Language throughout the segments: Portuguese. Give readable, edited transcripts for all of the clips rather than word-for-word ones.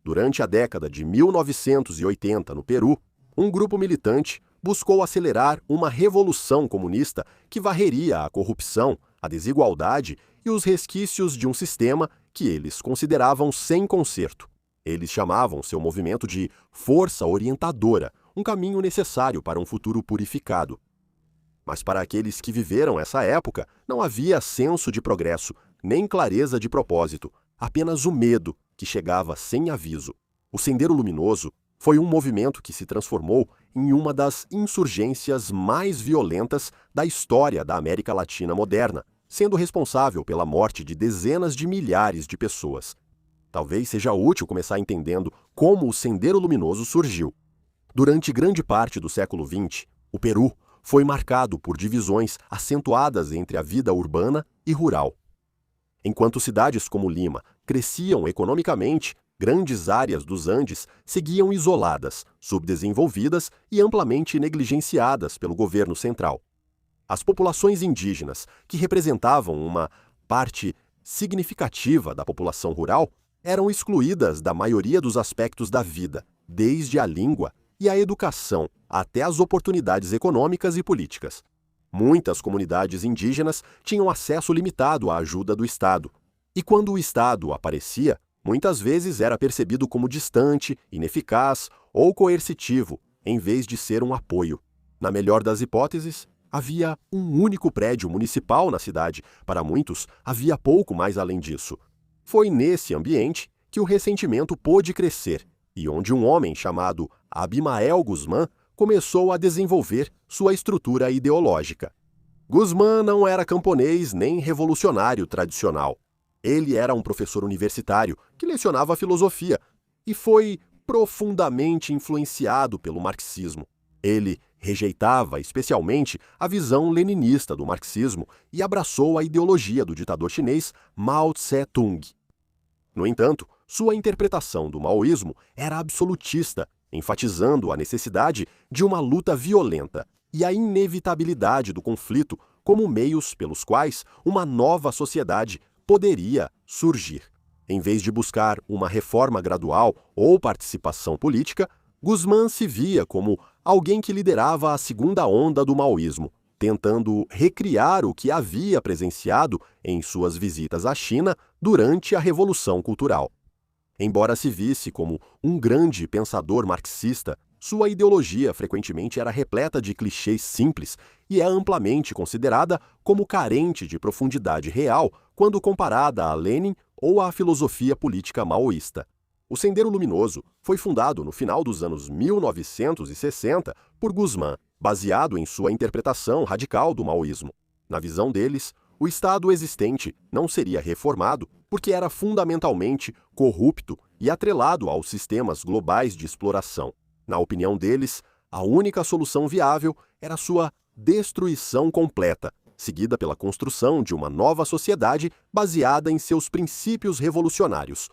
Durante a década de 1980, no Peru, um grupo militante buscou acelerar uma revolução comunista que varreria a corrupção, a desigualdade e os resquícios de um sistema que eles consideravam sem conserto. Eles chamavam seu movimento de Força Orientadora, um caminho necessário para um futuro purificado. Mas para aqueles que viveram essa época, não havia senso de progresso, nem clareza de propósito, apenas o medo que chegava sem aviso. O Sendero Luminoso foi um movimento que se transformou em uma das insurgências mais violentas da história da América Latina moderna, sendo responsável pela morte de dezenas de milhares de pessoas. Talvez seja útil começar entendendo como o Sendero Luminoso surgiu. Durante grande parte do século XX, o Peru foi marcado por divisões acentuadas entre a vida urbana e rural. Enquanto cidades como Lima cresciam economicamente, grandes áreas dos Andes seguiam isoladas, subdesenvolvidas e amplamente negligenciadas pelo governo central. As populações indígenas, que representavam uma parte significativa da população rural, eram excluídas da maioria dos aspectos da vida, desde a língua e a educação até as oportunidades econômicas e políticas. Muitas comunidades indígenas tinham acesso limitado à ajuda do Estado, e quando o Estado aparecia, muitas vezes era percebido como distante, ineficaz ou coercitivo, em vez de ser um apoio. Na melhor das hipóteses, havia um único prédio municipal na cidade. Para muitos, havia pouco mais além disso. Foi nesse ambiente que o ressentimento pôde crescer e onde um homem chamado Abimael Guzmán começou a desenvolver sua estrutura ideológica. Guzmán não era camponês nem revolucionário tradicional. Ele era um professor universitário que lecionava filosofia e foi profundamente influenciado pelo marxismo. Ele rejeitava especialmente a visão leninista do marxismo e abraçou a ideologia do ditador chinês Mao Tse-tung. No entanto, sua interpretação do maoísmo era absolutista, enfatizando a necessidade de uma luta violenta e a inevitabilidade do conflito como meios pelos quais uma nova sociedade poderia surgir. Em vez de buscar uma reforma gradual ou participação política, Guzmán se via como alguém que liderava a segunda onda do maoísmo, tentando recriar o que havia presenciado em suas visitas à China durante a Revolução Cultural. Embora se visse como um grande pensador marxista, sua ideologia frequentemente era repleta de clichês simples e é amplamente considerada como carente de profundidade real quando comparada a Lenin ou à filosofia política maoísta. O Sendero Luminoso foi fundado no final dos anos 1960 por Guzmán, baseado em sua interpretação radical do maoísmo. Na visão deles, o Estado existente não seria reformado porque era fundamentalmente corrupto e atrelado aos sistemas globais de exploração. Na opinião deles, a única solução viável era sua destruição completa, seguida pela construção de uma nova sociedade baseada em seus princípios revolucionários.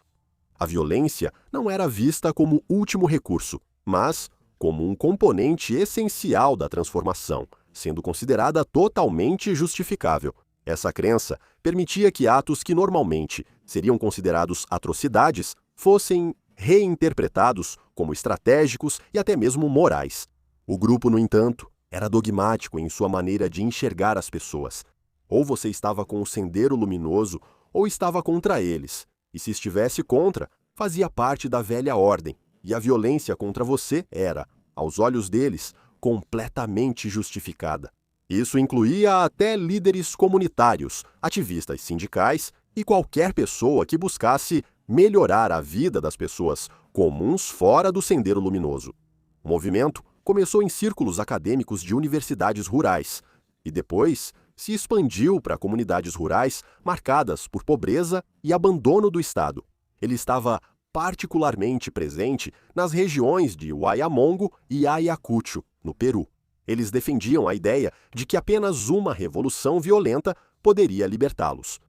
A violência não era vista como último recurso, mas como um componente essencial da transformação, sendo considerada totalmente justificável. Essa crença permitia que atos que normalmente seriam considerados atrocidades fossem reinterpretados como estratégicos e até mesmo morais. O grupo, no entanto, era dogmático em sua maneira de enxergar as pessoas. Ou você estava com o Sendero Luminoso, ou estava contra eles. E se estivesse contra, fazia parte da velha ordem, e a violência contra você era, aos olhos deles, completamente justificada. Isso incluía até líderes comunitários, ativistas sindicais e qualquer pessoa que buscasse melhorar a vida das pessoas comuns fora do Sendero Luminoso. O movimento começou em círculos acadêmicos de universidades rurais e depois se expandiu para comunidades rurais marcadas por pobreza e abandono do Estado. Ele estava particularmente presente nas regiões de Huayamongo e Ayacucho, no Peru. Eles defendiam a ideia de que apenas uma revolução violenta poderia libertá-los.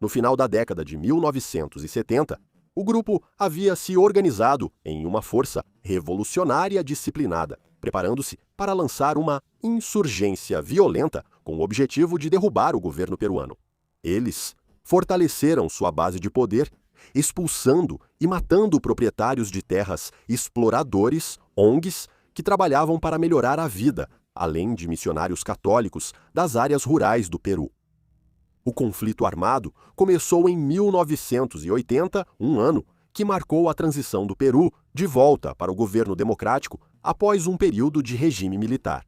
No final da década de 1970, o grupo havia se organizado em uma força revolucionária disciplinada, preparando-se para lançar uma insurgência violenta com o objetivo de derrubar o governo peruano. Eles fortaleceram sua base de poder expulsando e matando proprietários de terras, exploradores, ONGs, que trabalhavam para melhorar a vida, além de missionários católicos das áreas rurais do Peru. O conflito armado começou em 1980, um ano que marcou a transição do Peru de volta para o governo democrático após um período de regime militar.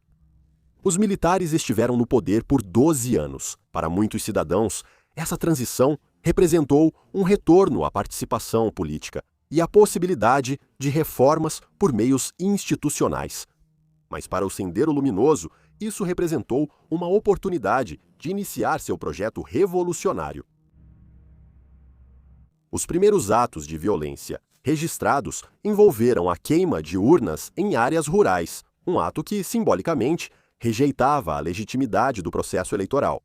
Os militares estiveram no poder por 12 anos. Para muitos cidadãos, essa transição representou um retorno à participação política e a possibilidade de reformas por meios institucionais. Mas para o Sendero Luminoso, isso representou uma oportunidade de iniciar seu projeto revolucionário. Os primeiros atos de violência registrados envolveram a queima de urnas em áreas rurais, um ato que, simbolicamente, rejeitava a legitimidade do processo eleitoral.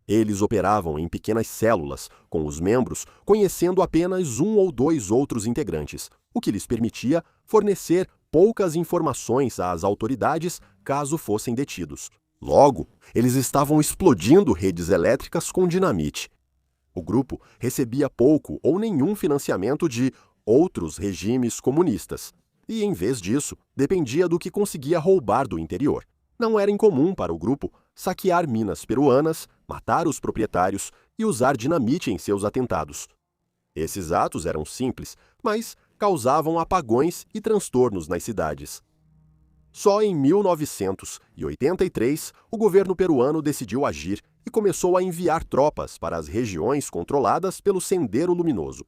Eles operavam em pequenas células, com os membros conhecendo apenas um ou dois outros integrantes, o que lhes permitia fornecer poucas informações às autoridades caso fossem detidos. Logo, eles estavam explodindo redes elétricas com dinamite. O grupo recebia pouco ou nenhum financiamento de outros regimes comunistas e, em vez disso, dependia do que conseguia roubar do interior. Não era incomum para o grupo saquear minas peruanas, matar os proprietários e usar dinamite em seus atentados. Esses atos eram simples, mas causavam apagões e transtornos nas cidades. Só em 1983, o governo peruano decidiu agir e começou a enviar tropas para as regiões controladas pelo Sendero Luminoso.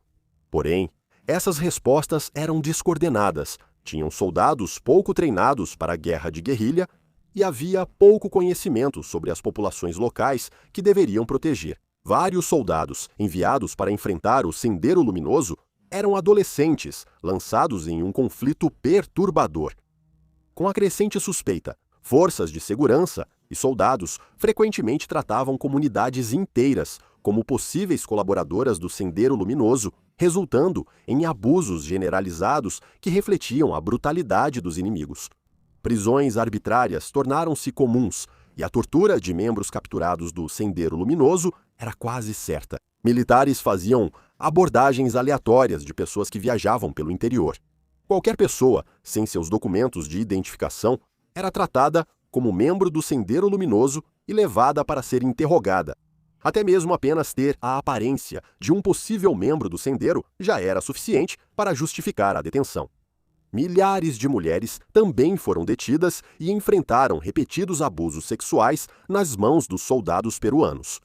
Porém, essas respostas eram descoordenadas, tinham soldados pouco treinados para a guerra de guerrilha e havia pouco conhecimento sobre as populações locais que deveriam proteger. Vários soldados enviados para enfrentar o Sendero Luminoso eram adolescentes lançados em um conflito perturbador. Com a crescente suspeita, forças de segurança e soldados frequentemente tratavam comunidades inteiras como possíveis colaboradoras do Sendero Luminoso, resultando em abusos generalizados que refletiam a brutalidade dos inimigos. Prisões arbitrárias tornaram-se comuns e a tortura de membros capturados do Sendero Luminoso era quase certa. Militares faziam abordagens aleatórias de pessoas que viajavam pelo interior. Qualquer pessoa sem seus documentos de identificação era tratada como membro do Sendero Luminoso e levada para ser interrogada. Até mesmo apenas ter a aparência de um possível membro do Sendero já era suficiente para justificar a detenção. Milhares de mulheres também foram detidas e enfrentaram repetidos abusos sexuais nas mãos dos soldados peruanos.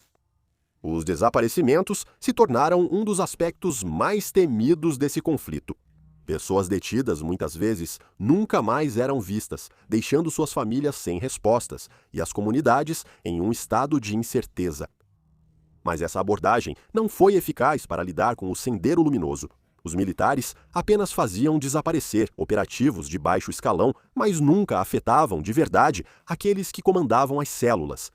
Os desaparecimentos se tornaram um dos aspectos mais temidos desse conflito. Pessoas detidas, muitas vezes, nunca mais eram vistas, deixando suas famílias sem respostas e as comunidades em um estado de incerteza. Mas essa abordagem não foi eficaz para lidar com o Sendero Luminoso. Os militares apenas faziam desaparecer operativos de baixo escalão, mas nunca afetavam de verdade aqueles que comandavam as células.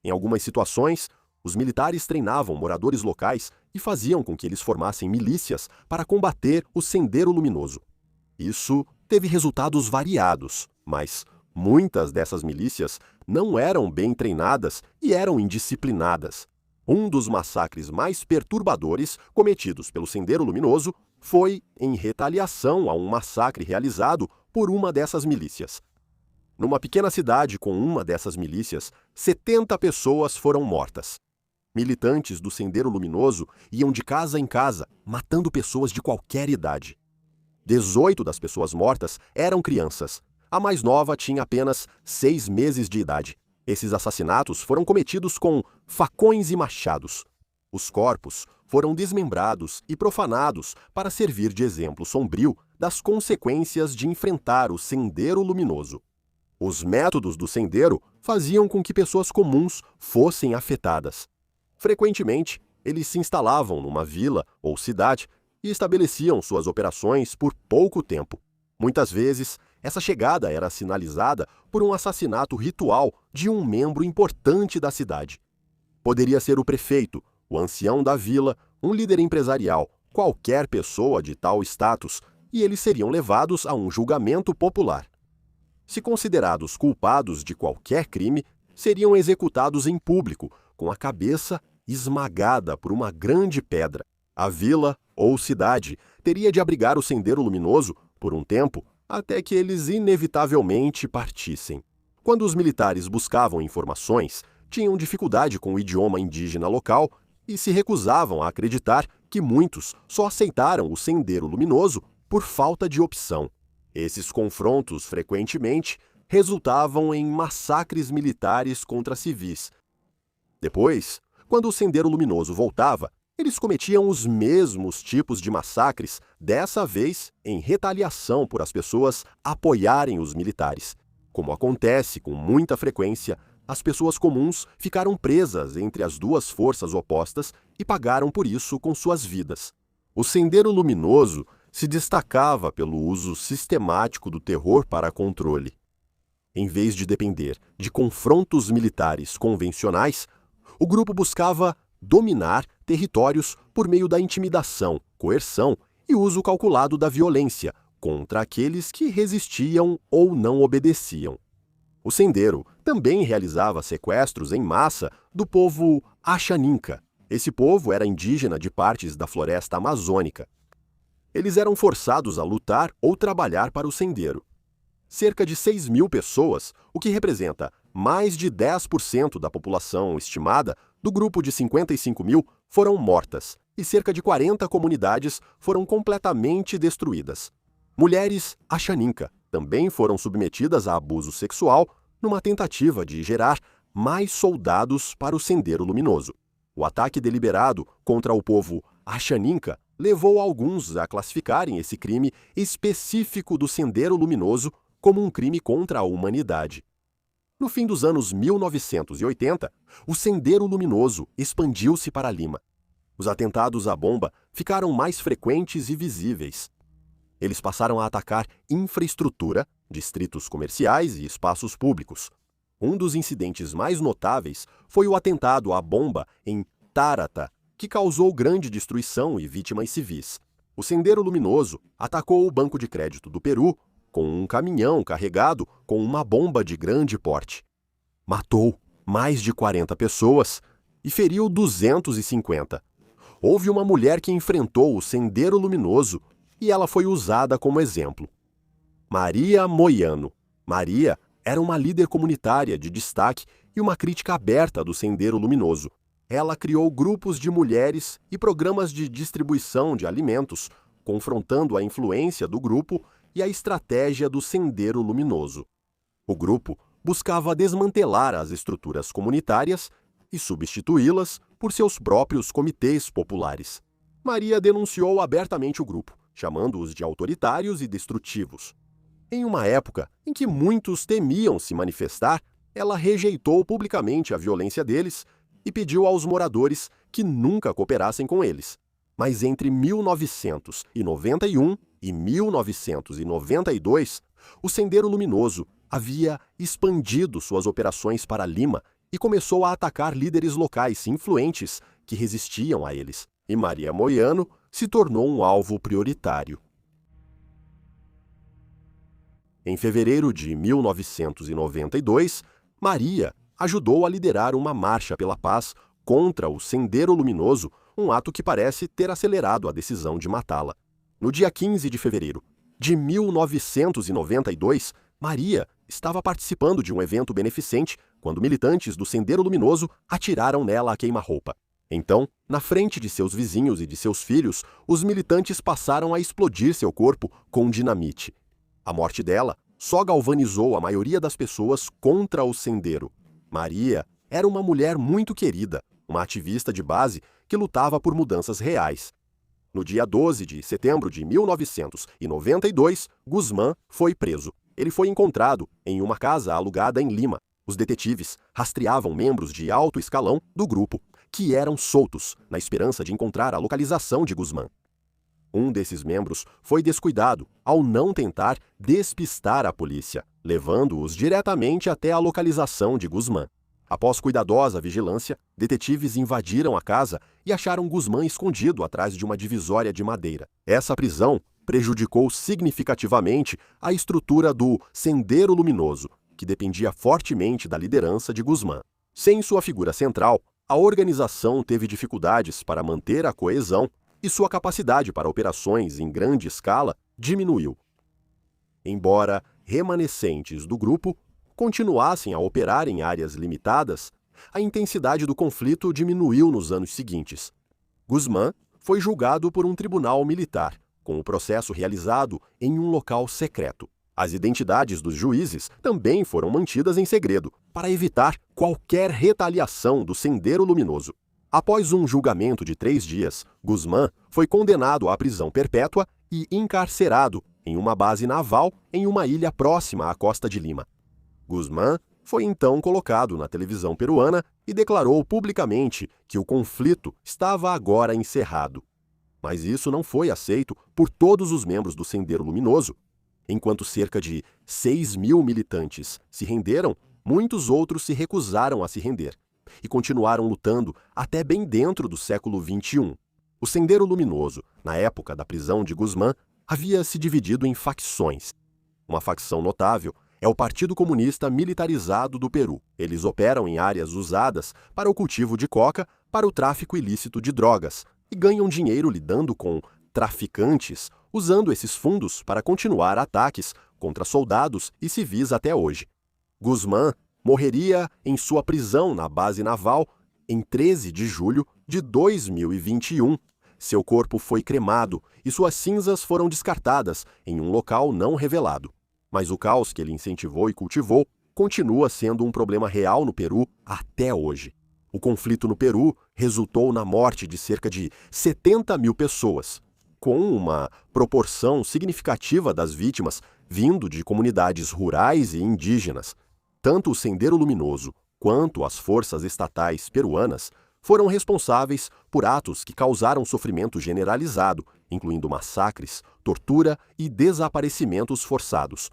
Em algumas situações, os militares treinavam moradores locais e faziam com que eles formassem milícias para combater o Sendero Luminoso. Isso teve resultados variados, mas muitas dessas milícias não eram bem treinadas e eram indisciplinadas. Um dos massacres mais perturbadores cometidos pelo Sendero Luminoso foi em retaliação a um massacre realizado por uma dessas milícias. Numa pequena cidade com uma dessas milícias, 70 pessoas foram mortas. Militantes do Sendero Luminoso iam de casa em casa, matando pessoas de qualquer idade. 18 das pessoas mortas eram crianças. A mais nova tinha apenas 6 meses de idade. Esses assassinatos foram cometidos com facões e machados. Os corpos foram desmembrados e profanados para servir de exemplo sombrio das consequências de enfrentar o Sendero Luminoso. Os métodos do Sendero faziam com que pessoas comuns fossem afetadas. Frequentemente, eles se instalavam numa vila ou cidade e estabeleciam suas operações por pouco tempo. Muitas vezes, essa chegada era sinalizada por um assassinato ritual de um membro importante da cidade. Poderia ser o prefeito, o ancião da vila, um líder empresarial, qualquer pessoa de tal status, e eles seriam levados a um julgamento popular. Se considerados culpados de qualquer crime, seriam executados em público, com a cabeça esmagada por uma grande pedra. A vila ou cidade teria de abrigar o Sendeiro Luminoso por um tempo até que eles inevitavelmente partissem. Quando os militares buscavam informações, tinham dificuldade com o idioma indígena local e se recusavam a acreditar que muitos só aceitaram o Sendeiro Luminoso por falta de opção. Esses confrontos, frequentemente, resultavam em massacres militares contra civis. Depois, quando o Sendeiro Luminoso voltava, eles cometiam os mesmos tipos de massacres, dessa vez em retaliação por as pessoas apoiarem os militares. Como acontece com muita frequência, as pessoas comuns ficaram presas entre as duas forças opostas e pagaram por isso com suas vidas. O Sendeiro Luminoso se destacava pelo uso sistemático do terror para controle. Em vez de depender de confrontos militares convencionais, o grupo buscava dominar territórios por meio da intimidação, coerção e uso calculado da violência contra aqueles que resistiam ou não obedeciam. O Sendeiro também realizava sequestros em massa do povo Axaninca. Esse povo era indígena de partes da floresta amazônica. Eles eram forçados a lutar ou trabalhar para o Sendeiro. Cerca de 6.000 pessoas, o que representa mais de 10% da população estimada do grupo de 55.000, foram mortas e cerca de 40 comunidades foram completamente destruídas. Mulheres Axaninca também foram submetidas a abuso sexual numa tentativa de gerar mais soldados para o Sendeiro Luminoso. O ataque deliberado contra o povo Axaninca levou alguns a classificarem esse crime específico do Sendeiro Luminoso como um crime contra a humanidade. No fim dos anos 1980, o Sendeiro Luminoso expandiu-se para Lima. Os atentados à bomba ficaram mais frequentes e visíveis. Eles passaram a atacar infraestrutura, distritos comerciais e espaços públicos. Um dos incidentes mais notáveis foi o atentado à bomba em Tarata, que causou grande destruição e vítimas civis. O Sendeiro Luminoso atacou o Banco de Crédito do Peru com um caminhão carregado com uma bomba de grande porte. Matou mais de 40 pessoas e feriu 250. Houve uma mulher que enfrentou o Sendeiro Luminoso e ela foi usada como exemplo. Maria Moiano. Maria era uma líder comunitária de destaque e uma crítica aberta do Sendeiro Luminoso. Ela criou grupos de mulheres e programas de distribuição de alimentos, confrontando a influência do grupo e a estratégia do Sendeiro Luminoso. O grupo buscava desmantelar as estruturas comunitárias e substituí-las por seus próprios comitês populares. Maria denunciou abertamente o grupo, chamando-os de autoritários e destrutivos. Em uma época em que muitos temiam se manifestar, ela rejeitou publicamente a violência deles e pediu aos moradores que nunca cooperassem com eles. Mas entre 1991 e 1992, o Sendeiro Luminoso havia expandido suas operações para Lima e começou a atacar líderes locais influentes que resistiam a eles. E Maria Moiano se tornou um alvo prioritário. Em fevereiro de 1992, Maria ajudou a liderar uma marcha pela paz contra o Sendeiro Luminoso, um ato que parece ter acelerado a decisão de matá-la. No dia 15 de fevereiro de 1992, Maria estava participando de um evento beneficente quando militantes do Sendeiro Luminoso atiraram nela a queima-roupa. Então, na frente de seus vizinhos e de seus filhos, os militantes passaram a explodir seu corpo com dinamite. A morte dela só galvanizou a maioria das pessoas contra o Sendeiro. Maria era uma mulher muito querida, uma ativista de base que lutava por mudanças reais. No dia 12 de setembro de 1992, Guzmán foi preso. Ele foi encontrado em uma casa alugada em Lima. Os detetives rastreavam membros de alto escalão do grupo, que eram soltos, na esperança de encontrar a localização de Guzmán. Um desses membros foi descuidado ao não tentar despistar a polícia, levando-os diretamente até a localização de Guzmán. Após cuidadosa vigilância, detetives invadiram a casa e acharam Guzmán escondido atrás de uma divisória de madeira. Essa prisão prejudicou significativamente a estrutura do Sendeiro Luminoso, que dependia fortemente da liderança de Guzmán. Sem sua figura central, a organização teve dificuldades para manter a coesão e sua capacidade para operações em grande escala diminuiu. Embora remanescentes do grupo continuassem a operar em áreas limitadas, a intensidade do conflito diminuiu nos anos seguintes. Guzmán foi julgado por um tribunal militar, com o processo realizado em um local secreto. As identidades dos juízes também foram mantidas em segredo, para evitar qualquer retaliação do Sendero Luminoso. Após um julgamento de 3 dias, Guzmán foi condenado à prisão perpétua e encarcerado em uma base naval em uma ilha próxima à costa de Lima. Guzmán foi então colocado na televisão peruana e declarou publicamente que o conflito estava agora encerrado. Mas isso não foi aceito por todos os membros do Sendero Luminoso. Enquanto cerca de 6.000 militantes se renderam, muitos outros se recusaram a se render e continuaram lutando até bem dentro do século XXI. O Sendero Luminoso, na época da prisão de Guzmán, havia se dividido em facções. Uma facção notável é o Partido Comunista Militarizado do Peru. Eles operam em áreas usadas para o cultivo de coca, para o tráfico ilícito de drogas e ganham dinheiro lidando com traficantes, usando esses fundos para continuar ataques contra soldados e civis até hoje. Guzmán morreria em sua prisão na base naval em 13 de julho de 2021. Seu corpo foi cremado e suas cinzas foram descartadas em um local não revelado. Mas o caos que ele incentivou e cultivou continua sendo um problema real no Peru até hoje. O conflito no Peru resultou na morte de cerca de 70.000 pessoas, com uma proporção significativa das vítimas vindo de comunidades rurais e indígenas. Tanto o Sendero Luminoso quanto as forças estatais peruanas foram responsáveis por atos que causaram sofrimento generalizado, incluindo massacres, tortura e desaparecimentos forçados.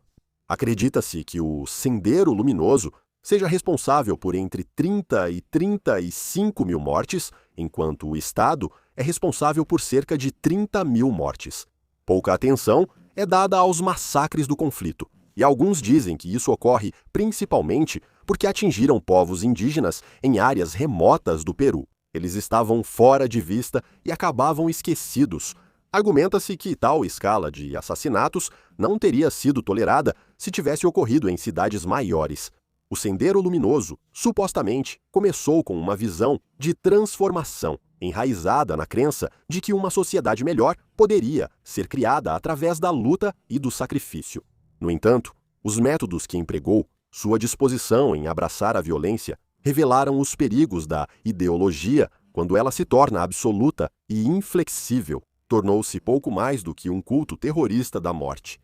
Acredita-se que o Sendero Luminoso seja responsável por entre 30 e 35 mil mortes, enquanto o Estado é responsável por cerca de 30.000 mortes. Pouca atenção é dada aos massacres do conflito, e alguns dizem que isso ocorre principalmente porque atingiram povos indígenas em áreas remotas do Peru. Eles estavam fora de vista e acabavam esquecidos. Argumenta-se que tal escala de assassinatos não teria sido tolerada se tivesse ocorrido em cidades maiores. O Sendero Luminoso, supostamente, começou com uma visão de transformação, enraizada na crença de que uma sociedade melhor poderia ser criada através da luta e do sacrifício. No entanto, os métodos que empregou, sua disposição em abraçar a violência, revelaram os perigos da ideologia quando ela se torna absoluta e inflexível. Tornou-se pouco mais do que um culto terrorista da morte.